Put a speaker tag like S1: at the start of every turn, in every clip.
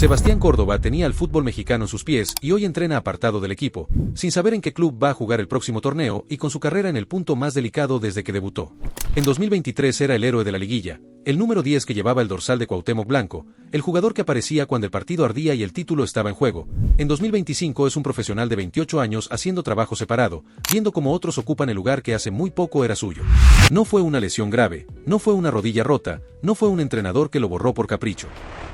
S1: Sebastián Córdoba tenía el fútbol mexicano en sus pies y hoy entrena apartado del equipo, sin saber en qué club va a jugar el próximo torneo y con su carrera en el punto más delicado desde que debutó. En 2023 era el héroe de la liguilla, el número 10 que llevaba el dorsal de Cuauhtémoc Blanco, el jugador que aparecía cuando el partido ardía y el título estaba en juego. En 2025 es un profesional de 28 años haciendo trabajo separado, viendo cómo otros ocupan el lugar que hace muy poco era suyo. No fue una lesión grave, no fue una rodilla rota, no fue un entrenador que lo borró por capricho.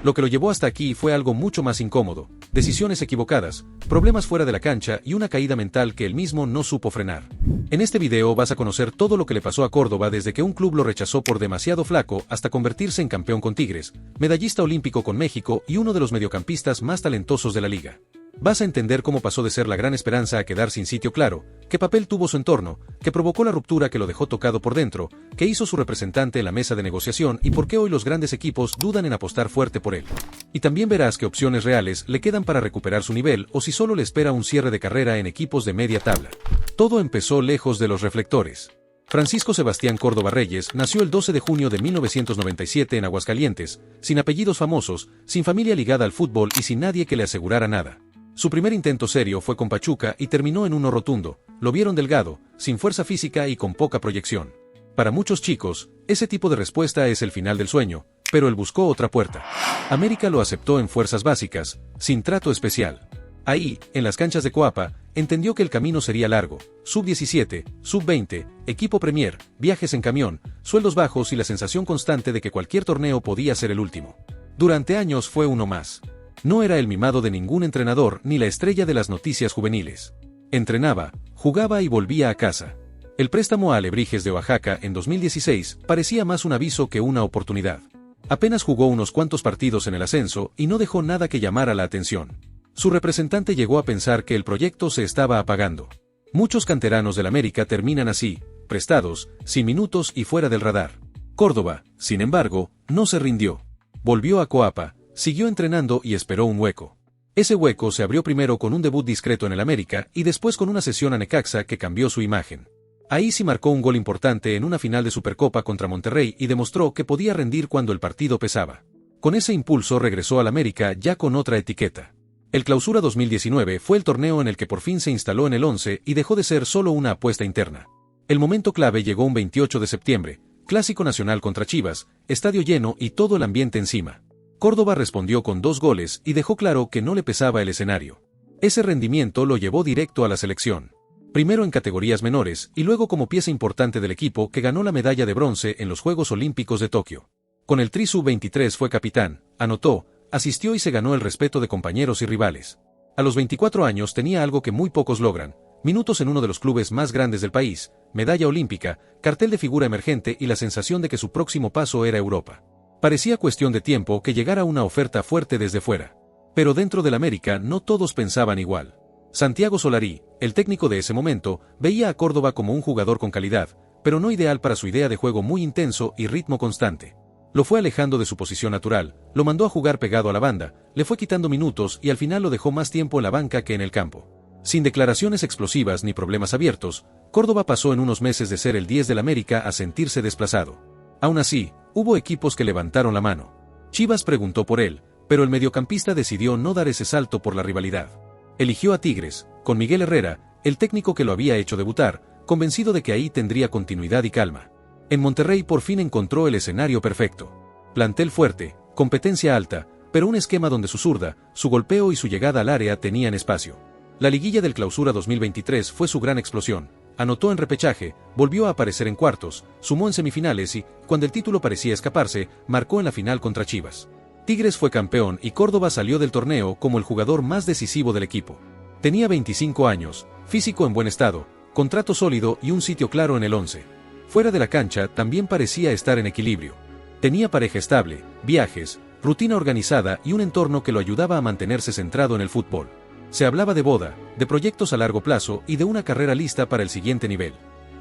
S1: Lo que lo llevó hasta aquí fue algo mucho más incómodo, decisiones equivocadas, problemas fuera de la cancha y una caída mental que él mismo no supo frenar. En este video vas a conocer todo lo que le pasó a Córdoba desde que un club lo rechazó por demasiado flaco hasta convertirse en campeón con Tigres, medallista olímpico con México y uno de los mediocampistas más talentosos de la liga. Vas a entender cómo pasó de ser la gran esperanza a quedar sin sitio claro, qué papel tuvo su entorno, qué provocó la ruptura que lo dejó tocado por dentro, qué hizo su representante en la mesa de negociación y por qué hoy los grandes equipos dudan en apostar fuerte por él. Y también verás qué opciones reales le quedan para recuperar su nivel o si solo le espera un cierre de carrera en equipos de media tabla. Todo empezó lejos de los reflectores. Francisco Sebastián Córdoba Reyes nació el 12 de junio de 1997 en Aguascalientes, sin apellidos famosos, sin familia ligada al fútbol y sin nadie que le asegurara nada. Su primer intento serio fue con Pachuca y terminó en uno rotundo. Lo vieron delgado, sin fuerza física y con poca proyección. Para muchos chicos, ese tipo de respuesta es el final del sueño, pero él buscó otra puerta. América lo aceptó en fuerzas básicas, sin trato especial. Ahí, en las canchas de Coapa, entendió que el camino sería largo, sub-17, sub-20, equipo Premier, viajes en camión, sueldos bajos y la sensación constante de que cualquier torneo podía ser el último. Durante años fue uno más. No era el mimado de ningún entrenador ni la estrella de las noticias juveniles. Entrenaba, jugaba y volvía a casa. El préstamo a Alebrijes de Oaxaca en 2016 parecía más un aviso que una oportunidad. Apenas jugó unos cuantos partidos en el ascenso y no dejó nada que llamara la atención. Su representante llegó a pensar que el proyecto se estaba apagando. Muchos canteranos del América terminan así, prestados, sin minutos y fuera del radar. Córdoba, sin embargo, no se rindió. Volvió a Coapa, siguió entrenando y esperó un hueco. Ese hueco se abrió primero con un debut discreto en el América y después con una cesión a Necaxa que cambió su imagen. Ahí sí marcó un gol importante en una final de Supercopa contra Monterrey y demostró que podía rendir cuando el partido pesaba. Con ese impulso regresó al América ya con otra etiqueta. El Clausura 2019 fue el torneo en el que por fin se instaló en el 11 y dejó de ser solo una apuesta interna. El momento clave llegó un 28 de septiembre, Clásico Nacional contra Chivas, estadio lleno y todo el ambiente encima. Córdoba respondió con 2 goles y dejó claro que no le pesaba el escenario. Ese rendimiento lo llevó directo a la selección. Primero en categorías menores y luego como pieza importante del equipo que ganó la medalla de bronce en los Juegos Olímpicos de Tokio. Con el Tri Sub-23 fue capitán, anotó, asistió y se ganó el respeto de compañeros y rivales. A los 24 años tenía algo que muy pocos logran: minutos en uno de los clubes más grandes del país, medalla olímpica, cartel de figura emergente y la sensación de que su próximo paso era Europa. Parecía cuestión de tiempo que llegara una oferta fuerte desde fuera. Pero dentro del América no todos pensaban igual. Santiago Solari, el técnico de ese momento, veía a Córdoba como un jugador con calidad, pero no ideal para su idea de juego muy intenso y ritmo constante. Lo fue alejando de su posición natural, lo mandó a jugar pegado a la banda, le fue quitando minutos y al final lo dejó más tiempo en la banca que en el campo. Sin declaraciones explosivas ni problemas abiertos, Córdoba pasó en unos meses de ser el 10 del América a sentirse desplazado. Aún así, hubo equipos que levantaron la mano. Chivas preguntó por él, pero el mediocampista decidió no dar ese salto por la rivalidad. Eligió a Tigres, con Miguel Herrera, el técnico que lo había hecho debutar, convencido de que ahí tendría continuidad y calma. En Monterrey por fin encontró el escenario perfecto. Plantel fuerte, competencia alta, pero un esquema donde su zurda, su golpeo y su llegada al área tenían espacio. La liguilla del Clausura 2023 fue su gran explosión. Anotó en repechaje, volvió a aparecer en cuartos, sumó en semifinales y, cuando el título parecía escaparse, marcó en la final contra Chivas. Tigres fue campeón y Córdoba salió del torneo como el jugador más decisivo del equipo. Tenía 25 años, físico en buen estado, contrato sólido y un sitio claro en el 11. Fuera de la cancha también parecía estar en equilibrio. Tenía pareja estable, viajes, rutina organizada y un entorno que lo ayudaba a mantenerse centrado en el fútbol. Se hablaba de boda, de proyectos a largo plazo y de una carrera lista para el siguiente nivel.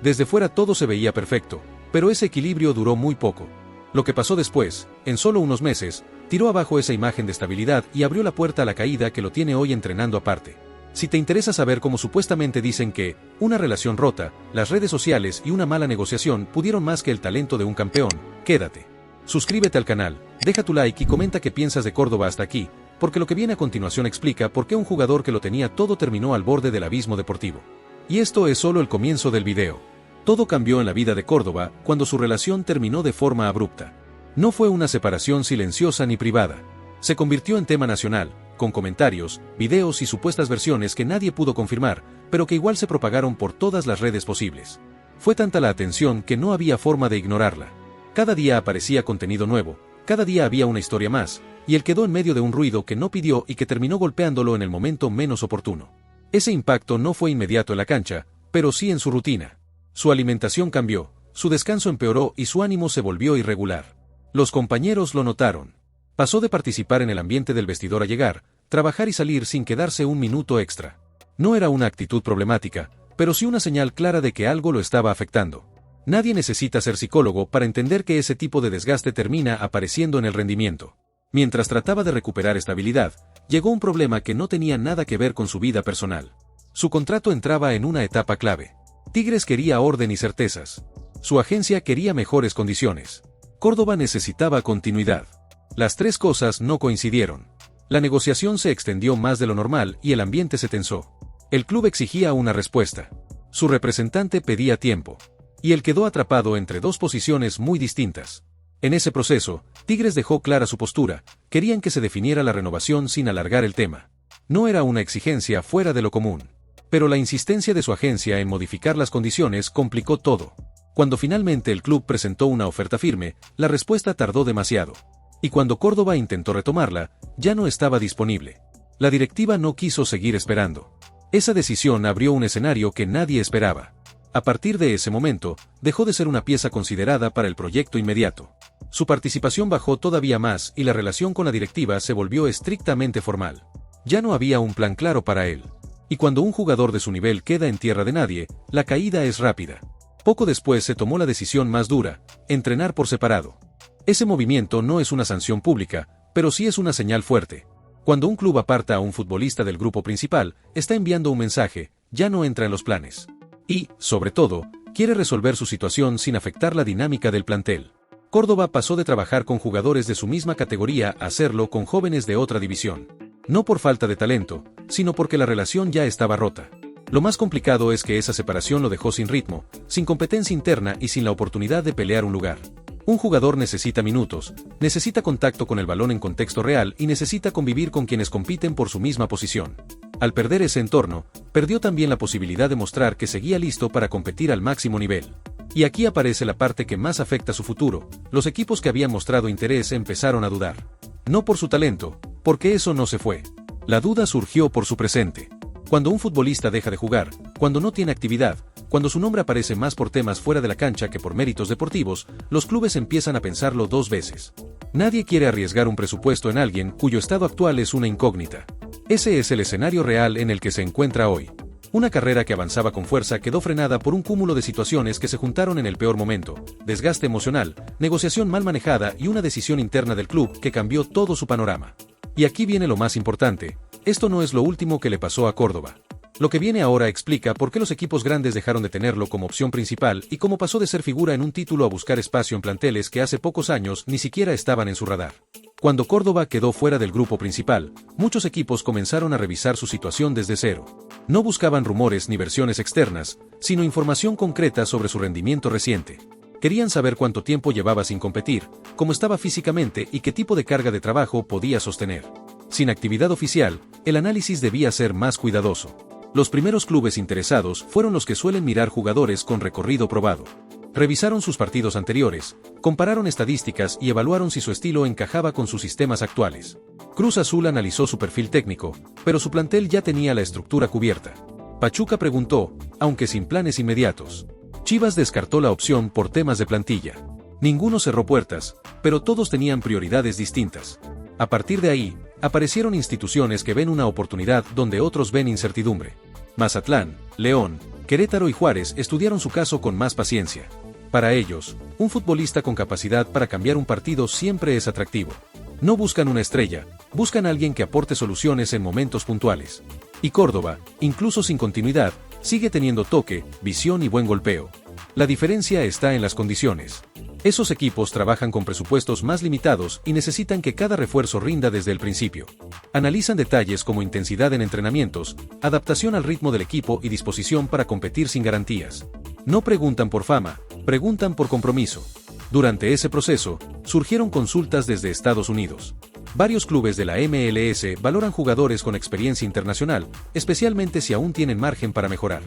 S1: Desde fuera todo se veía perfecto, pero ese equilibrio duró muy poco. Lo que pasó después, en solo unos meses, tiró abajo esa imagen de estabilidad y abrió la puerta a la caída que lo tiene hoy entrenando aparte. Si te interesa saber cómo supuestamente dicen que una relación rota, las redes sociales y una mala negociación pudieron más que el talento de un campeón, quédate. Suscríbete al canal, deja tu like y comenta qué piensas de Córdoba hasta aquí. porque lo que viene a continuación explica por qué un jugador que lo tenía todo terminó al borde del abismo deportivo. Y esto es solo el comienzo del video. Todo cambió en la vida de Córdoba cuando su relación terminó de forma abrupta. No fue una separación silenciosa ni privada. Se convirtió en tema nacional, con comentarios, videos y supuestas versiones que nadie pudo confirmar, pero que igual se propagaron por todas las redes posibles. Fue tanta la atención que no había forma de ignorarla. Cada día aparecía contenido nuevo, cada día había una historia más, y él quedó en medio de un ruido que no pidió y que terminó golpeándolo en el momento menos oportuno. Ese impacto no fue inmediato en la cancha, pero sí en su rutina. Su alimentación cambió, su descanso empeoró y su ánimo se volvió irregular. Los compañeros lo notaron. Pasó de participar en el ambiente del vestidor a llegar, trabajar y salir sin quedarse un minuto extra. No era una actitud problemática, pero sí una señal clara de que algo lo estaba afectando. Nadie necesita ser psicólogo para entender que ese tipo de desgaste termina apareciendo en el rendimiento. Mientras trataba de recuperar estabilidad, llegó un problema que no tenía nada que ver con su vida personal. Su contrato entraba en una etapa clave. Tigres quería orden y certezas. Su agencia quería mejores condiciones. Córdoba necesitaba continuidad. Las tres cosas no coincidieron. La negociación se extendió más de lo normal y el ambiente se tensó. El club exigía una respuesta. Su representante pedía tiempo. Y él quedó atrapado entre dos posiciones muy distintas. En ese proceso, Tigres dejó clara su postura, querían que se definiera la renovación sin alargar el tema. No era una exigencia fuera de lo común. Pero la insistencia de su agencia en modificar las condiciones complicó todo. Cuando finalmente el club presentó una oferta firme, la respuesta tardó demasiado. Y cuando Córdoba intentó retomarla, ya no estaba disponible. La directiva no quiso seguir esperando. Esa decisión abrió un escenario que nadie esperaba. A partir de ese momento, dejó de ser una pieza considerada para el proyecto inmediato. Su participación bajó todavía más y la relación con la directiva se volvió estrictamente formal. Ya no había un plan claro para él. Y cuando un jugador de su nivel queda en tierra de nadie, la caída es rápida. Poco después se tomó la decisión más dura, entrenar por separado. Ese movimiento no es una sanción pública, pero sí es una señal fuerte. Cuando un club aparta a un futbolista del grupo principal, está enviando un mensaje, ya no entra en los planes. Y, sobre todo, quiere resolver su situación sin afectar la dinámica del plantel. Córdoba pasó de trabajar con jugadores de su misma categoría a hacerlo con jóvenes de otra división. No por falta de talento, sino porque la relación ya estaba rota. Lo más complicado es que esa separación lo dejó sin ritmo, sin competencia interna y sin la oportunidad de pelear un lugar. Un jugador necesita minutos, necesita contacto con el balón en contexto real y necesita convivir con quienes compiten por su misma posición. Al perder ese entorno, perdió también la posibilidad de mostrar que seguía listo para competir al máximo nivel. Y aquí aparece la parte que más afecta su futuro. Los equipos que habían mostrado interés empezaron a dudar. No por su talento, porque eso no se fue. La duda surgió por su presente. Cuando un futbolista deja de jugar, cuando no tiene actividad, cuando su nombre aparece más por temas fuera de la cancha que por méritos deportivos, los clubes empiezan a pensarlo dos veces. Nadie quiere arriesgar un presupuesto en alguien cuyo estado actual es una incógnita. Ese es el escenario real en el que se encuentra hoy. Una carrera que avanzaba con fuerza quedó frenada por un cúmulo de situaciones que se juntaron en el peor momento: desgaste emocional, negociación mal manejada y una decisión interna del club que cambió todo su panorama. Y aquí viene lo más importante: esto no es lo último que le pasó a Córdoba. Lo que viene ahora explica por qué los equipos grandes dejaron de tenerlo como opción principal y cómo pasó de ser figura en un título a buscar espacio en planteles que hace pocos años ni siquiera estaban en su radar. Cuando Córdoba quedó fuera del grupo principal, muchos equipos comenzaron a revisar su situación desde cero. No buscaban rumores ni versiones externas, sino información concreta sobre su rendimiento reciente. Querían saber cuánto tiempo llevaba sin competir, cómo estaba físicamente y qué tipo de carga de trabajo podía sostener. Sin actividad oficial, el análisis debía ser más cuidadoso. Los primeros clubes interesados fueron los que suelen mirar jugadores con recorrido probado. Revisaron sus partidos anteriores, compararon estadísticas y evaluaron si su estilo encajaba con sus sistemas actuales. Cruz Azul analizó su perfil técnico, pero su plantel ya tenía la estructura cubierta. Pachuca preguntó, aunque sin planes inmediatos. Chivas descartó la opción por temas de plantilla. Ninguno cerró puertas, pero todos tenían prioridades distintas. A partir de ahí, aparecieron instituciones que ven una oportunidad donde otros ven incertidumbre. Mazatlán, León, Querétaro y Juárez estudiaron su caso con más paciencia. Para ellos, un futbolista con capacidad para cambiar un partido siempre es atractivo. No buscan una estrella, buscan a alguien que aporte soluciones en momentos puntuales. Y Córdoba, incluso sin continuidad, sigue teniendo toque, visión y buen golpeo. La diferencia está en las condiciones. Esos equipos trabajan con presupuestos más limitados y necesitan que cada refuerzo rinda desde el principio. Analizan detalles como intensidad en entrenamientos, adaptación al ritmo del equipo y disposición para competir sin garantías. No preguntan por fama, preguntan por compromiso. Durante ese proceso, surgieron consultas desde Estados Unidos. Varios clubes de la MLS valoran jugadores con experiencia internacional, especialmente si aún tienen margen para mejorar.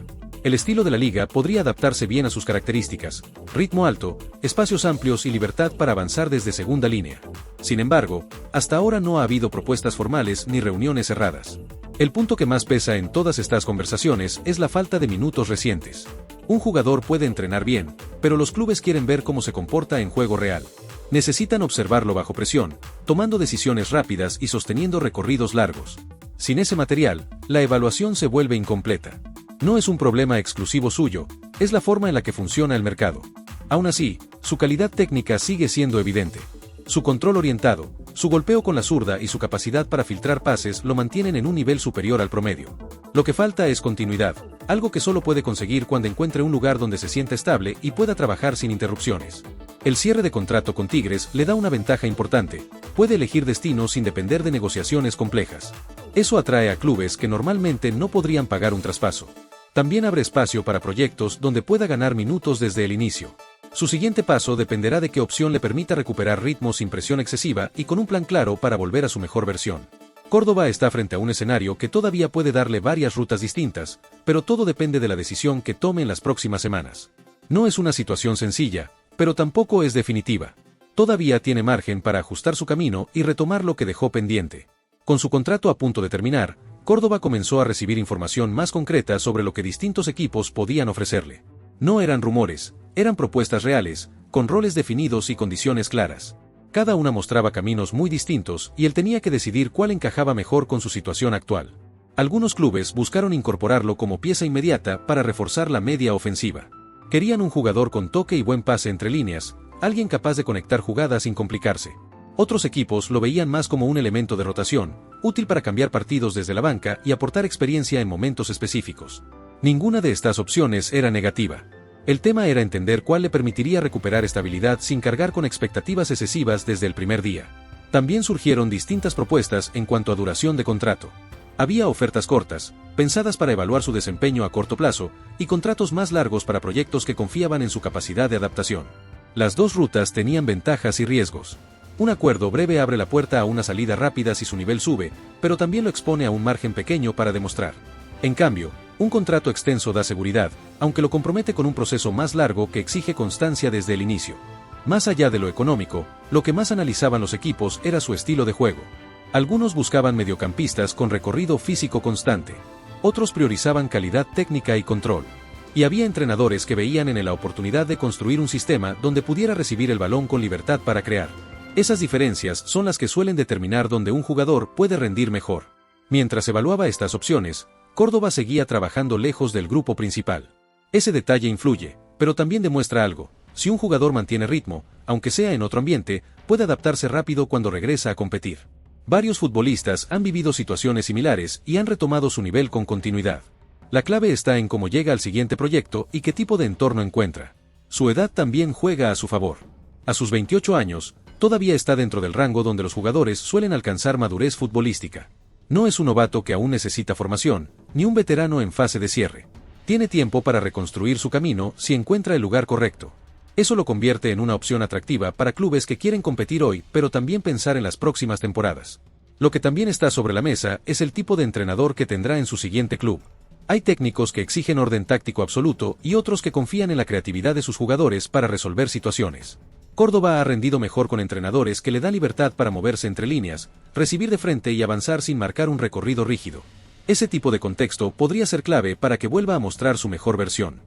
S1: El estilo de la liga podría adaptarse bien a sus características: ritmo alto, espacios amplios y libertad para avanzar desde segunda línea. Sin embargo, hasta ahora no ha habido propuestas formales ni reuniones cerradas. El punto que más pesa en todas estas conversaciones es la falta de minutos recientes. Un jugador puede entrenar bien, pero los clubes quieren ver cómo se comporta en juego real. Necesitan observarlo bajo presión, tomando decisiones rápidas y sosteniendo recorridos largos. Sin ese material, la evaluación se vuelve incompleta. No es un problema exclusivo suyo, es la forma en la que funciona el mercado. Aún así, su calidad técnica sigue siendo evidente. Su control orientado, su golpeo con la zurda y su capacidad para filtrar pases lo mantienen en un nivel superior al promedio. Lo que falta es continuidad, algo que solo puede conseguir cuando encuentre un lugar donde se sienta estable y pueda trabajar sin interrupciones. El cierre de contrato con Tigres le da una ventaja importante: puede elegir destino sin depender de negociaciones complejas. Eso atrae a clubes que normalmente no podrían pagar un traspaso. También abre espacio para proyectos donde pueda ganar minutos desde el inicio. Su siguiente paso dependerá de qué opción le permita recuperar ritmo sin presión excesiva y con un plan claro para volver a su mejor versión. Córdoba está frente a un escenario que todavía puede darle varias rutas distintas, pero todo depende de la decisión que tome en las próximas semanas. No es una situación sencilla, pero tampoco es definitiva. Todavía tiene margen para ajustar su camino y retomar lo que dejó pendiente. Con su contrato a punto de terminar, Córdoba comenzó a recibir información más concreta sobre lo que distintos equipos podían ofrecerle. No eran rumores, eran propuestas reales, con roles definidos y condiciones claras. Cada una mostraba caminos muy distintos y él tenía que decidir cuál encajaba mejor con su situación actual. Algunos clubes buscaron incorporarlo como pieza inmediata para reforzar la media ofensiva. Querían un jugador con toque y buen pase entre líneas, alguien capaz de conectar jugadas sin complicarse. Otros equipos lo veían más como un elemento de rotación, útil para cambiar partidos desde la banca y aportar experiencia en momentos específicos. Ninguna de estas opciones era negativa. El tema era entender cuál le permitiría recuperar estabilidad sin cargar con expectativas excesivas desde el primer día. También surgieron distintas propuestas en cuanto a duración de contrato. Había ofertas cortas, pensadas para evaluar su desempeño a corto plazo, y contratos más largos para proyectos que confiaban en su capacidad de adaptación. Las dos rutas tenían ventajas y riesgos. Un acuerdo breve abre la puerta a una salida rápida si su nivel sube, pero también lo expone a un margen pequeño para demostrar. En cambio, un contrato extenso da seguridad, aunque lo compromete con un proceso más largo que exige constancia desde el inicio. Más allá de lo económico, lo que más analizaban los equipos era su estilo de juego. Algunos buscaban mediocampistas con recorrido físico constante. Otros priorizaban calidad técnica y control. Y había entrenadores que veían en él la oportunidad de construir un sistema donde pudiera recibir el balón con libertad para crear. Esas diferencias son las que suelen determinar dónde un jugador puede rendir mejor. Mientras evaluaba estas opciones, Córdoba seguía trabajando lejos del grupo principal. Ese detalle influye, pero también demuestra algo: si un jugador mantiene ritmo, aunque sea en otro ambiente, puede adaptarse rápido cuando regresa a competir. Varios futbolistas han vivido situaciones similares y han retomado su nivel con continuidad. La clave está en cómo llega al siguiente proyecto y qué tipo de entorno encuentra. Su edad también juega a su favor. A sus 28 años, todavía está dentro del rango donde los jugadores suelen alcanzar madurez futbolística. No es un novato que aún necesita formación, ni un veterano en fase de cierre. Tiene tiempo para reconstruir su camino si encuentra el lugar correcto. Eso lo convierte en una opción atractiva para clubes que quieren competir hoy, pero también pensar en las próximas temporadas. Lo que también está sobre la mesa es el tipo de entrenador que tendrá en su siguiente club. Hay técnicos que exigen orden táctico absoluto y otros que confían en la creatividad de sus jugadores para resolver situaciones. Córdoba ha rendido mejor con entrenadores que le dan libertad para moverse entre líneas, recibir de frente y avanzar sin marcar un recorrido rígido. Ese tipo de contexto podría ser clave para que vuelva a mostrar su mejor versión.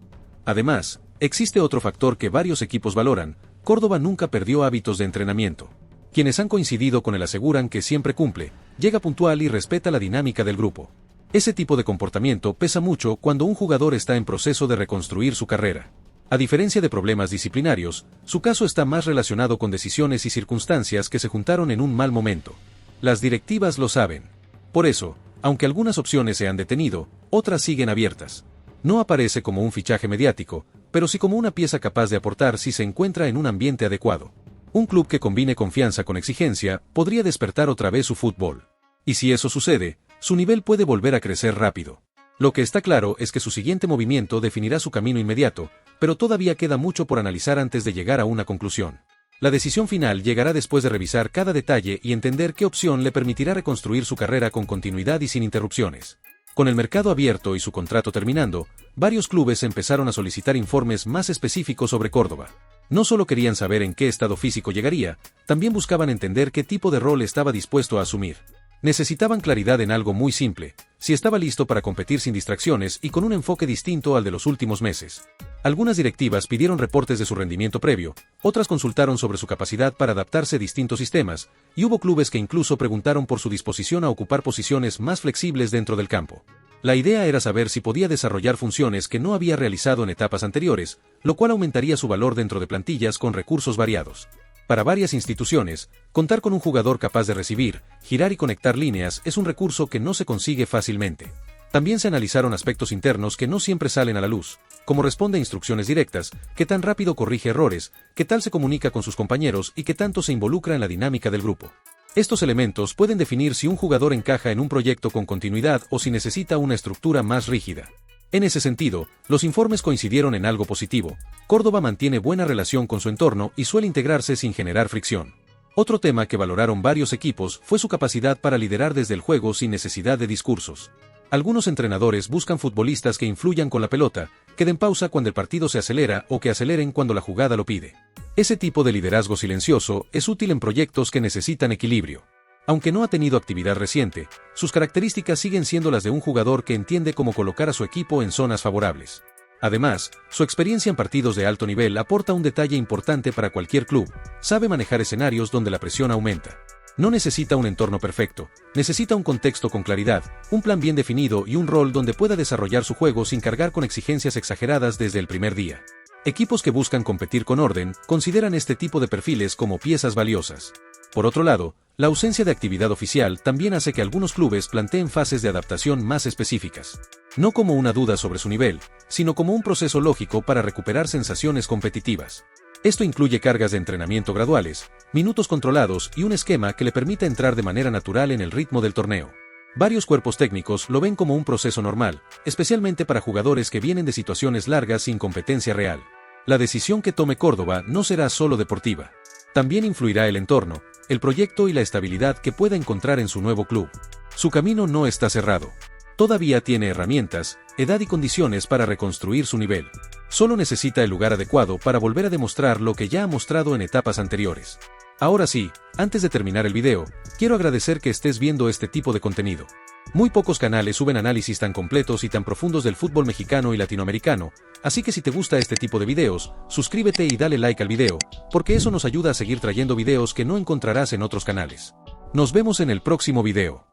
S1: Además, existe otro factor que varios equipos valoran: Córdoba nunca perdió hábitos de entrenamiento. Quienes han coincidido con él aseguran que siempre cumple, llega puntual y respeta la dinámica del grupo. Ese tipo de comportamiento pesa mucho cuando un jugador está en proceso de reconstruir su carrera. A diferencia de problemas disciplinarios, su caso está más relacionado con decisiones y circunstancias que se juntaron en un mal momento. Las directivas lo saben. Por eso, aunque algunas opciones se han detenido, otras siguen abiertas. No aparece como un fichaje mediático, pero sí como una pieza capaz de aportar si se encuentra en un ambiente adecuado. Un club que combine confianza con exigencia podría despertar otra vez su fútbol. Y si eso sucede, su nivel puede volver a crecer rápido. Lo que está claro es que su siguiente movimiento definirá su camino inmediato, pero todavía queda mucho por analizar antes de llegar a una conclusión. La decisión final llegará después de revisar cada detalle y entender qué opción le permitirá reconstruir su carrera con continuidad y sin interrupciones. Con el mercado abierto y su contrato terminando, varios clubes empezaron a solicitar informes más específicos sobre Córdoba. No solo querían saber en qué estado físico llegaría, también buscaban entender qué tipo de rol estaba dispuesto a asumir. Necesitaban claridad en algo muy simple, si estaba listo para competir sin distracciones y con un enfoque distinto al de los últimos meses. Algunas directivas pidieron reportes de su rendimiento previo, otras consultaron sobre su capacidad para adaptarse a distintos sistemas, y hubo clubes que incluso preguntaron por su disposición a ocupar posiciones más flexibles dentro del campo. La idea era saber si podía desarrollar funciones que no había realizado en etapas anteriores, lo cual aumentaría su valor dentro de plantillas con recursos variados. Para varias instituciones, contar con un jugador capaz de recibir, girar y conectar líneas es un recurso que no se consigue fácilmente. También se analizaron aspectos internos que no siempre salen a la luz, como responde a instrucciones directas, qué tan rápido corrige errores, qué tal se comunica con sus compañeros y qué tanto se involucra en la dinámica del grupo. Estos elementos pueden definir si un jugador encaja en un proyecto con continuidad o si necesita una estructura más rígida. En ese sentido, los informes coincidieron en algo positivo. Córdoba mantiene buena relación con su entorno y suele integrarse sin generar fricción. Otro tema que valoraron varios equipos fue su capacidad para liderar desde el juego sin necesidad de discursos. Algunos entrenadores buscan futbolistas que influyan con la pelota, que den pausa cuando el partido se acelera o que aceleren cuando la jugada lo pide. Ese tipo de liderazgo silencioso es útil en proyectos que necesitan equilibrio. Aunque no ha tenido actividad reciente, sus características siguen siendo las de un jugador que entiende cómo colocar a su equipo en zonas favorables. Además, su experiencia en partidos de alto nivel aporta un detalle importante para cualquier club: sabe manejar escenarios donde la presión aumenta. No necesita un entorno perfecto, necesita un contexto con claridad, un plan bien definido y un rol donde pueda desarrollar su juego sin cargar con exigencias exageradas desde el primer día. Equipos que buscan competir con orden consideran este tipo de perfiles como piezas valiosas. Por otro lado, la ausencia de actividad oficial también hace que algunos clubes planteen fases de adaptación más específicas. No como una duda sobre su nivel, sino como un proceso lógico para recuperar sensaciones competitivas. Esto incluye cargas de entrenamiento graduales, minutos controlados y un esquema que le permita entrar de manera natural en el ritmo del torneo. Varios cuerpos técnicos lo ven como un proceso normal, especialmente para jugadores que vienen de situaciones largas sin competencia real. La decisión que tome Córdoba no será solo deportiva. También influirá el entorno, el proyecto y la estabilidad que pueda encontrar en su nuevo club. Su camino no está cerrado. Todavía tiene herramientas, edad y condiciones para reconstruir su nivel. Solo necesita el lugar adecuado para volver a demostrar lo que ya ha mostrado en etapas anteriores. Ahora sí, antes de terminar el video, quiero agradecer que estés viendo este tipo de contenido. Muy pocos canales suben análisis tan completos y tan profundos del fútbol mexicano y latinoamericano, así que si te gusta este tipo de videos, suscríbete y dale like al video, porque eso nos ayuda a seguir trayendo videos que no encontrarás en otros canales. Nos vemos en el próximo video.